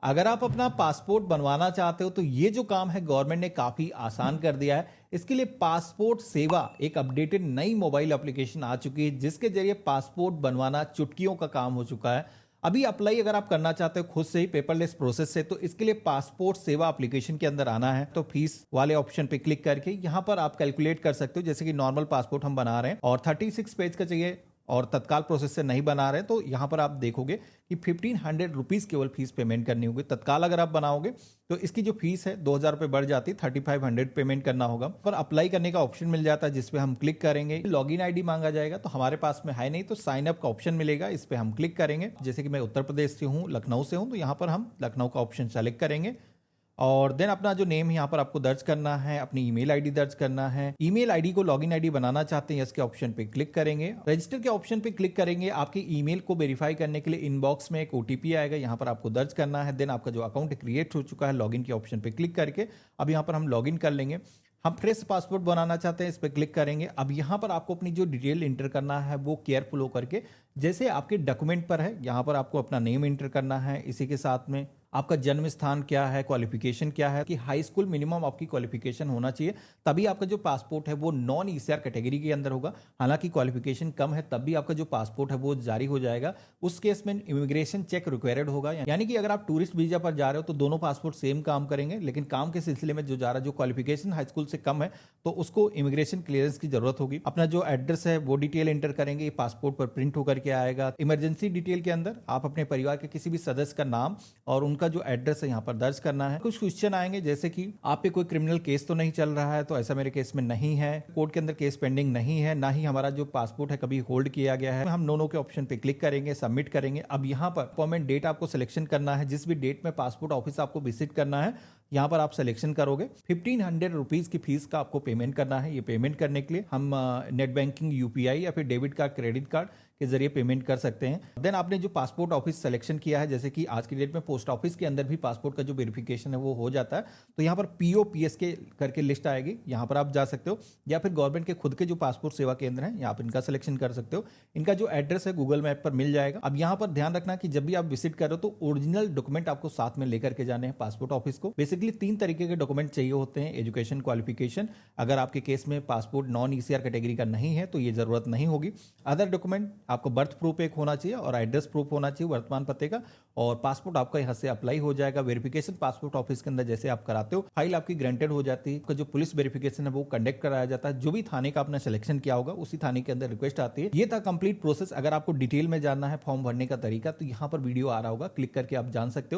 अगर आप अपना पासपोर्ट बनवाना चाहते हो तो ये जो काम है गवर्नमेंट ने काफी आसान कर दिया है। इसके लिए पासपोर्ट सेवा एक अपडेटेड नई मोबाइल एप्लीकेशन आ चुकी है जिसके जरिए पासपोर्ट बनवाना चुटकियों का काम हो चुका है। अभी अप्लाई अगर आप करना चाहते हो खुद से ही पेपरलेस प्रोसेस से, तो इसके लिए पासपोर्ट सेवा एप्लीकेशन के अंदर आना है। तो फीस वाले ऑप्शन पे क्लिक करके यहां पर आप कैलकुलेट कर सकते हो। जैसे कि नॉर्मल पासपोर्ट हम बना रहे हैं और 36 पेज का चाहिए और तत्काल प्रोसेस से नहीं बना रहे, तो यहां पर आप देखोगे कि 1500 रुपीज केवल फीस पेमेंट करनी होगी। तत्काल अगर आप बनाओगे तो इसकी जो फीस है 2000 रुपए बढ़ जाती है, 3500 पेमेंट करना होगा। पर अप्लाई करने का ऑप्शन मिल जाता है जिसपे हम क्लिक करेंगे, लॉगिन आईडी मांगा जाएगा, तो हमारे पास में है नहीं तो साइन अप का ऑप्शन मिलेगा, इस पे हम क्लिक करेंगे। जैसे कि मैं उत्तर प्रदेश से हूं, लखनऊ से हूं, तो यहां पर हम लखनऊ का ऑप्शन सेलेक्ट करेंगे और देन अपना जो नेम यहाँ पर आपको दर्ज करना है, अपनी ईमेल आईडी दर्ज करना है। ईमेल आईडी को लॉगिन आईडी बनाना चाहते हैं, इसके ऑप्शन पे क्लिक करेंगे। रजिस्टर के ऑप्शन पे क्लिक करेंगे। आपकी ईमेल को वेरीफाई करने के लिए इनबॉक्स में एक ओटीपी आएगा, यहाँ पर आपको दर्ज करना है। देन आपका जो अकाउंट क्रिएट हो चुका है, लॉगिन के ऑप्शन पे क्लिक करके अब यहाँ पर हम लॉगिन कर लेंगे। हम फ्रेश पासपोर्ट बनाना चाहते हैं, इस पर क्लिक करेंगे। अब यहाँ पर आपको अपनी जो डिटेल इंटर करना है वो केयरफुल होकर के, जैसे आपके डॉक्यूमेंट पर है, यहाँ पर आपको अपना नेम इंटर करना है। इसी के साथ में आपका जन्म स्थान क्या है, क्वालिफिकेशन क्या है, कि हाई स्कूल मिनिमम आपकी क्वालिफिकेशन होना चाहिए, तभी आपका जो पासपोर्ट है वो नॉन ईसीआर कैटेगरी के अंदर होगा। हालांकि क्वालिफिकेशन कम है तब भी आपका जो पासपोर्ट है वो जारी हो जाएगा। उस केस में इमिग्रेशन चेक रिक्वायर्ड होगा, यानी कि अगर आप टूरिस्ट वीजा पर जा रहे हो तो दोनों पासपोर्ट सेम काम करेंगे, लेकिन काम के सिलसिले में जो जा रहा है, जो क्वालिफिकेशन हाई स्कूल से कम है, तो उसको इमिग्रेशन क्लियरेंस की जरूरत होगी। अपना जो एड्रेस है वो डिटेल एंटर करेंगे, पासपोर्ट पर प्रिंट होकर के आएगा। इमरजेंसी डिटेल के अंदर आप अपने परिवार के किसी भी सदस्य का नाम और उनका जो एड्रेस है यहाँ पर दर्ज करना है। कुछ क्वेश्चन आएंगे जैसे कि आप पे कोई क्रिमिनल केस तो नहीं चल रहा है, तो ऐसा मेरे केस में नहीं है। कोर्ट के अंदर केस पेंडिंग नहीं है, ना ही हमारा जो पासपोर्ट है कभी होल्ड किया गया है। हम नो के ऑप्शन पे क्लिक करेंगे, सबमिट करेंगे। अब यहाँ पर अपॉइंटमेंट डेट आपको सिलेक्शन करना है, जिस भी डेट में पासपोर्ट ऑफिस आपको विजिट करना है यहाँ पर आप सिलेक्शन करोगे। 1500 रुपीज की फीस का आपको पेमेंट करना है। ये पेमेंट करने के लिए हम नेट बैंकिंग, यूपीआई या फिर डेबिट कार्ड, क्रेडिट कार्ड के जरिए पेमेंट कर सकते हैं। देन आपने जो पासपोर्ट ऑफिस सिलेक्शन किया है, जैसे कि आज की डेट में पोस्ट ऑफिस के अंदर भी पासपोर्ट का जो वेरिफिकेशन है वो हो जाता है, तो यहाँ पर पीओपीएस के करके लिस्ट आएगी, यहाँ पर आप जा सकते हो। या फिर गवर्नमेंट के खुद के जो पासपोर्ट सेवा केंद्र हैं, यहाँ पर इनका सिलेक्शन कर सकते हो। इनका जो एड्रेस है गूगल मैप पर मिल जाएगा। अब यहाँ पर ध्यान रखना कि जब भी आप विजिट करो तो ओरिजिनल डॉक्यूमेंट आपको साथ में लेकर के जाने हैं पासपोर्ट ऑफिस को। बेसिकली 3 तरीके के डॉक्यूमेंट चाहिए होते हैं, एजुकेशन, क्वालिफिकेशन। अगर आपके केस में पासपोर्ट नॉन ईसीआर कैटेगरी का नहीं है तो ये जरूरत नहीं होगी। अदर डॉक्यूमेंट आपको बर्थ प्रूफ एक होना चाहिए और एड्रेस प्रूफ होना चाहिए वर्तमान पते का, और पासपोर्ट आपका यहाँ से अप्लाई हो जाएगा। वेरिफिकेशन पासपोर्ट ऑफिस के अंदर जैसे आप कराते हो, फाइल आपकी ग्रांटेड हो जाती है। जो पुलिस वेरिफिकेशन है वो कंडक्ट कराया जाता है। जो भी थाने का आपने सिलेक्शन किया होगा उसी थाने के अंदर रिक्वेस्ट आती है। ये था कंप्लीट प्रोसेस। अगर आपको डिटेल में जानना है फॉर्म भरने का तरीका तो यहाँ पर वीडियो आ रहा होगा, क्लिक करके आप जान सकते हो।